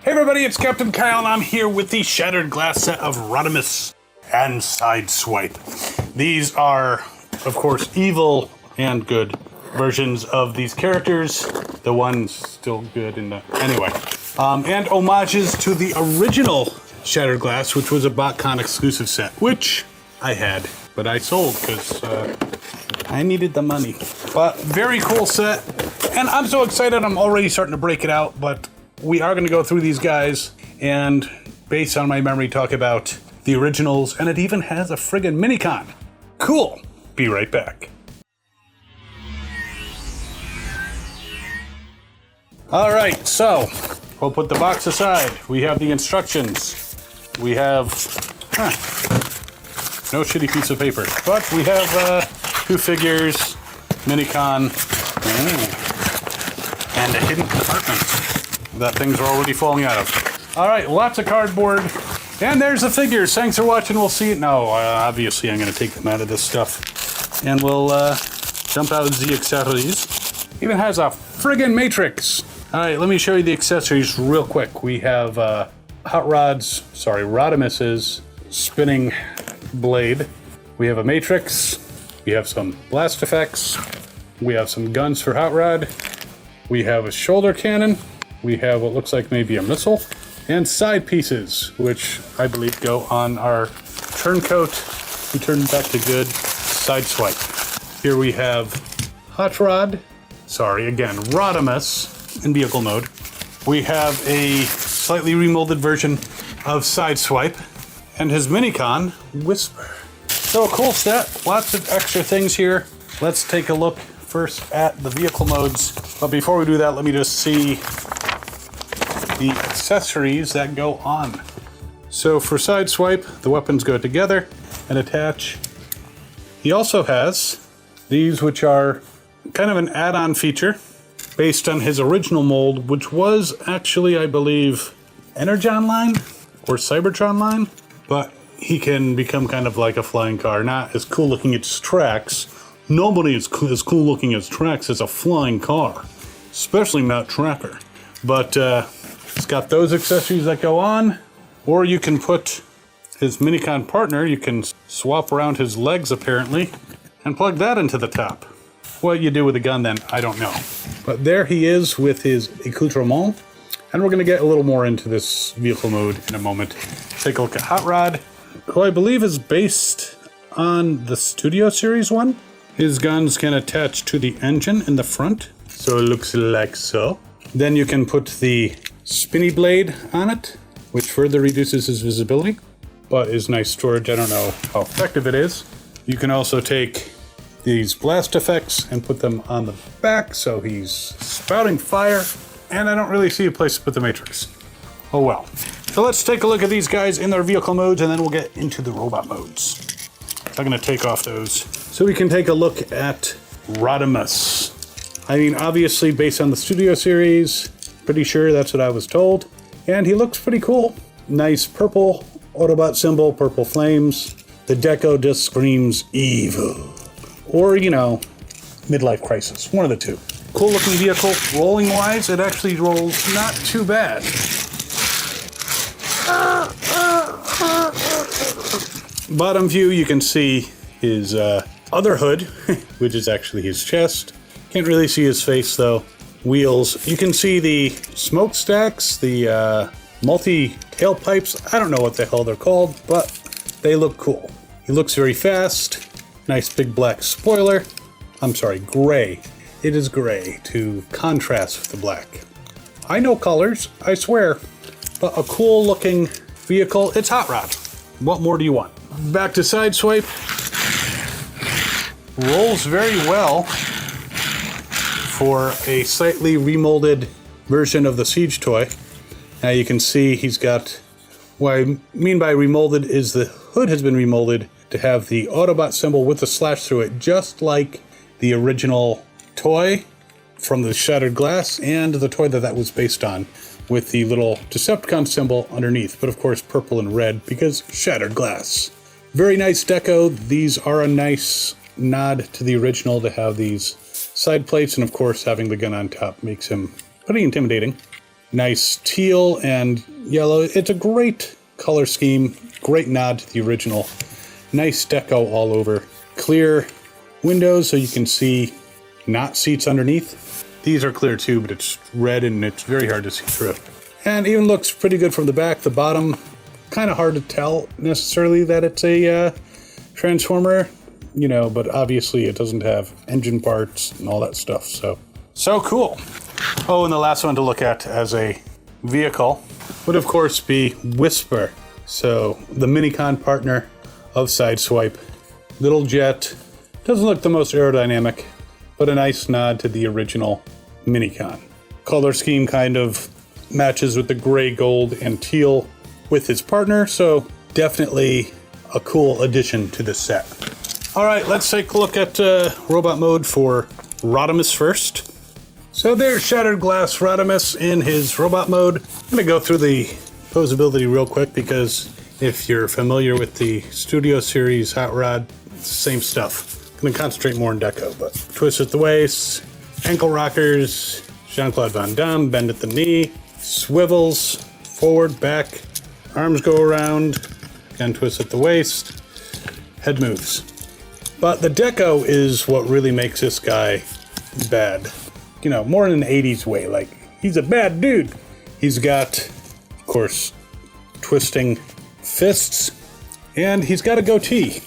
Hey everybody, it's Captain Kyle, and I'm here with the Shattered Glass set of Rodimus and Sideswipe. These are, of course, evil and good versions of these characters. The one's still good in the... Anyway. And homages to the original Shattered Glass, which was a Botcon exclusive set, which I had, but I sold because I needed the money. But very cool set, and I'm so excited I'm already starting to break it out, but we are going to go through these guys and, based on my memory, talk about the originals, and it even has a friggin' minicon. Cool. Be right back. All right, so we'll put the box aside. We have the instructions. We have no shitty piece of paper, but we have 2 figures, minicon, and a hidden compartment that things are already falling out of. All right, lots of cardboard. And there's the figures. Thanks for watching. We'll see it. No, obviously I'm going to take them out of this stuff. And we'll jump out the accessories. Even has a friggin' matrix. All right, let me show you the accessories real quick. We have Rodimus's spinning blade. We have a matrix. We have some blast effects. We have some guns for Hot Rod. We have a shoulder cannon. We have what looks like maybe a missile, and side pieces, which I believe go on our turncoat, who turned back to good, Sideswipe. Here we have Rodimus in vehicle mode. We have a slightly remolded version of Sideswipe, and his minicon, Whisper. So a cool set, lots of extra things here. Let's take a look first at the vehicle modes. But before we do that, let me just see the accessories that go on. So for Sideswipe, the weapons go together and attach. He also has these, which are kind of an add-on feature based on his original mold, which was actually, I believe, Energon line or Cybertron line, but he can become kind of like a flying car. Not as cool looking as tracks. Nobody is as cool looking as tracks as a flying car, especially not Tracker. But it's got those accessories that go on, or you can put his minicon partner, you can swap around his legs apparently, and plug that into the top. What you do with a gun then, I don't know. But there he is with his accoutrement, and we're going to get a little more into this vehicle mode in a moment. Take a look at Hot Rod, who I believe is based on the Studio Series one. His guns can attach to the engine in the front, so it looks like so. Then you can put the spinny blade on it, which further reduces his visibility, but is nice storage. I don't know how effective it is. You can also take these blast effects and put them on the back, so he's spouting fire, and I don't really see a place to put the matrix. Oh well. So let's take a look at these guys in their vehicle modes, and then we'll get into the robot modes. I'm going to take off those. So we can take a look at Rodimus. I mean, obviously based on the Studio Series, pretty sure that's what I was told. And he looks pretty cool. Nice purple Autobot symbol, purple flames. The deco just screams evil. Or, you know, midlife crisis. One of the two. Cool looking vehicle. Rolling wise, it actually rolls not too bad. Bottom view, you can see his other hood, which is actually his chest. Can't really see his face though. Wheels. You can see the smokestacks, the multi-tailpipes. I don't know what the hell they're called, but they look cool. He looks very fast. Nice big black spoiler. I'm sorry, gray. It is gray to contrast with the black. I know colors, I swear. But a cool looking vehicle. It's Hot Rod. What more do you want? Back to Sideswipe. Rolls very well for a slightly remolded version of the Siege toy. Now you can see he's got, what I mean by remolded is the hood has been remolded to have the Autobot symbol with the slash through it, just like the original toy from the Shattered Glass and the toy that was based on, with the little Decepticon symbol underneath, but of course purple and red because Shattered Glass. Very nice deco. These are a nice nod to the original to have these side plates, and of course having the gun on top makes him pretty intimidating. Nice teal and yellow. It's a great color scheme. Great nod to the original. Nice deco all over. Clear windows so you can see not seats underneath. These are clear too, but it's red and it's very hard to see through. And even looks pretty good from the back. The bottom, kind of hard to tell necessarily that it's a Transformer, you know, but obviously it doesn't have engine parts and all that stuff, so cool. Oh, and the last one to look at as a vehicle would of course be Whisper. So the Minicon partner of Sideswipe. Little jet, doesn't look the most aerodynamic, but a nice nod to the original Minicon. Color scheme kind of matches with the gray, gold, and teal with his partner, so definitely a cool addition to the set. All right, let's take a look at robot mode for Rodimus first. So there's Shattered Glass Rodimus in his robot mode. I'm gonna go through the posability real quick because if you're familiar with the Studio Series Hot Rod, it's the same stuff. I'm gonna concentrate more on deco, but twist at the waist, ankle rockers, Jean-Claude Van Damme, bend at the knee, swivels, forward, back, arms go around, again twist at the waist, head moves. But the deco is what really makes this guy bad. You know, more in an 80s way, like, he's a bad dude. He's got, of course, twisting fists, and he's got a goatee,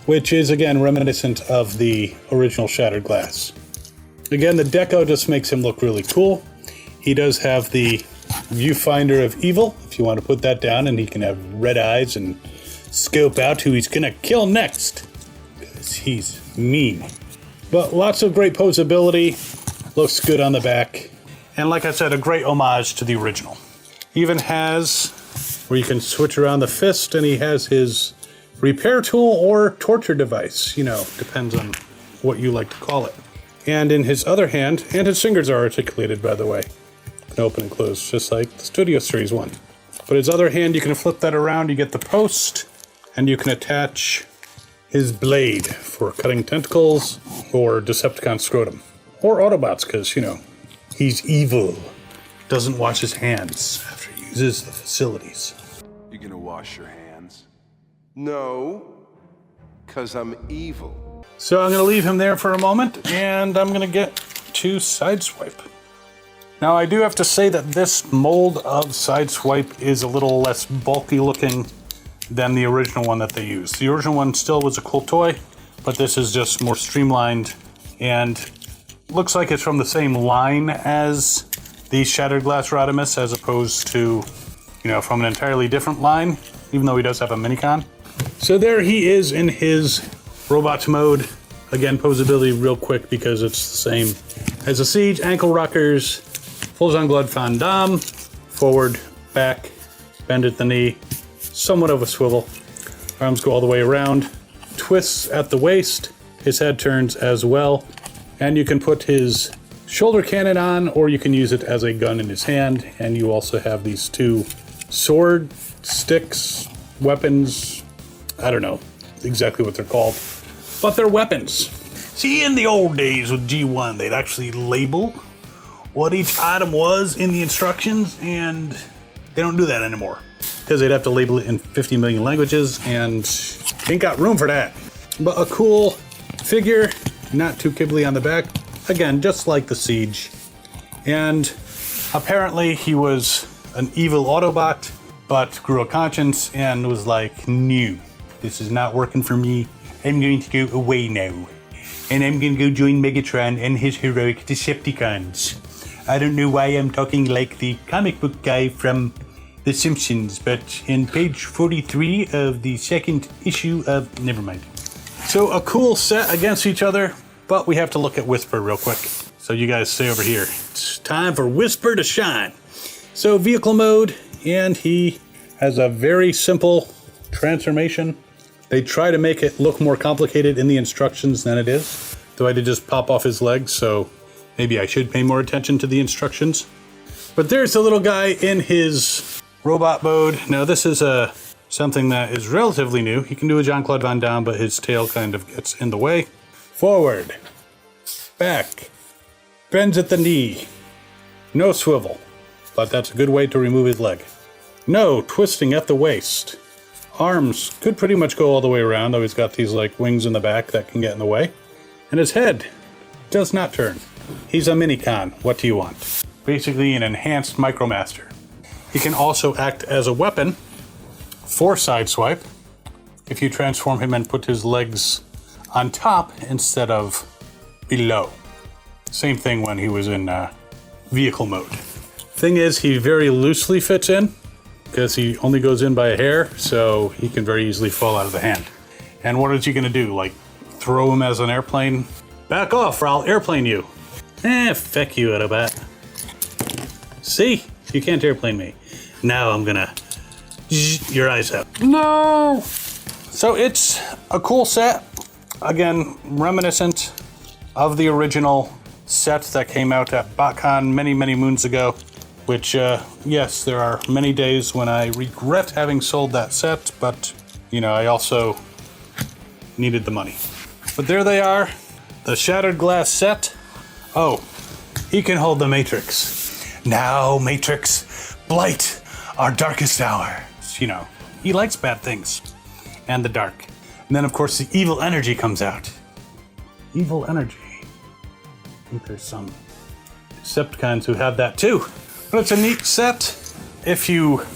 which is, again, reminiscent of the original Shattered Glass. Again, the deco just makes him look really cool. He does have the viewfinder of evil, if you want to put that down, and he can have red eyes and scope out who he's gonna kill next, because he's mean. But lots of great posability, looks good on the back, and like I said, a great homage to the original. He even has where you can switch around the fist, and he has his repair tool or torture device, you know, depends on what you like to call it. And in his other hand, and his fingers are articulated, by the way, you can open and close just like the Studio Series one. But his other hand, you can flip that around, you get the post, and you can attach his blade for cutting tentacles or Decepticon scrotum. Or Autobots, because, you know, he's evil. Doesn't wash his hands after he uses the facilities. You gonna wash your hands? No, because I'm evil. So I'm going to leave him there for a moment, and I'm going to get to Sideswipe. Now, I do have to say that this mold of Sideswipe is a little less bulky looking than the original one that they used. The original one still was a cool toy, but this is just more streamlined and looks like it's from the same line as the Shattered Glass Rodimus, as opposed to, you know, from an entirely different line, even though he does have a Minicon. So there he is in his robot mode. Again, posability real quick because it's the same as the Siege. Ankle rockers, full Jean-Claude Van Damme, forward, back, bend at the knee, somewhat of a swivel. Arms go all the way around, twists at the waist, his head turns as well, and you can put his shoulder cannon on, or you can use it as a gun in his hand, and you also have these two sword sticks, weapons, I don't know exactly what they're called, but they're weapons. See, in the old days with G1, they'd actually label what each item was in the instructions, and they don't do that anymore because they'd have to label it in 50 million languages, and ain't got room for that. But a cool figure, not too kibbly on the back, again, just like the Siege. And apparently he was an evil Autobot, but grew a conscience and was like, no, this is not working for me. I'm going to go away now. And I'm going to go join Megatron and his Heroic Decepticons. I don't know why I'm talking like the comic book guy from The Simpsons, but in page 43 of the second issue of... Never mind. So a cool set against each other, but we have to look at Whisper real quick. So you guys stay over here. It's time for Whisper to shine. So vehicle mode, and he has a very simple transformation. They try to make it look more complicated in the instructions than it is. Though I did just pop off his legs, so maybe I should pay more attention to the instructions. But there's the little guy in his robot mode. Now this is something that is relatively new. He can do a Jean-Claude Van Damme, but his tail kind of gets in the way. Forward, back, bends at the knee, no swivel. but that's a good way to remove his leg. No twisting at the waist. Arms could pretty much go all the way around, though he's got these like wings in the back that can get in the way. And his head does not turn. He's a Minicon. What do you want? Basically an enhanced Micromaster. He can also act as a weapon for Sideswipe if you transform him and put his legs on top instead of below. Same thing when he was in vehicle mode. Thing is, he very loosely fits in because he only goes in by a hair, so he can very easily fall out of the hand. And what is he gonna do? Like throw him as an airplane? Back off or I'll airplane you. Feck you, Autobot. See? You can't airplane me. Now I'm gonna your eyes out. No! So it's a cool set. Again, reminiscent of the original set that came out at Botcon many, many moons ago. Which, yes, there are many days when I regret having sold that set, but, you know, I also needed the money. But there they are, the Shattered Glass set. Oh, he can hold the Matrix. Now, Matrix, blight our darkest hour. You know, he likes bad things and the dark. And then, of course, the evil energy comes out. Evil energy. I think there's some Decepticons who have that too. But it's a neat set. If you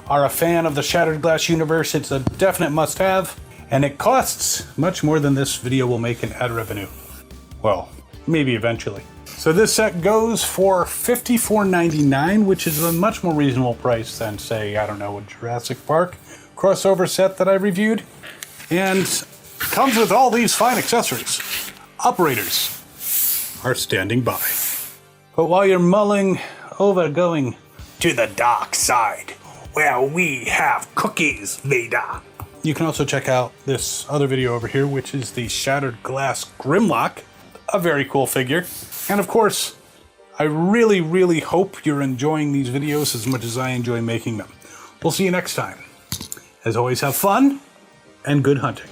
are a fan of the Shattered Glass universe, it's a definite must-have. And it costs much more than this video will make in ad revenue. Well, maybe eventually. So this set goes for $54.99, which is a much more reasonable price than, say, I don't know, a Jurassic Park crossover set that I reviewed. And comes with all these fine accessories. Operators are standing by. But while you're mulling over going to the dark side, where we have cookies, Vader, you can also check out this other video over here, which is the Shattered Glass Grimlock, a very cool figure. And of course, I really, really hope you're enjoying these videos as much as I enjoy making them. We'll see you next time. As always, have fun and good hunting.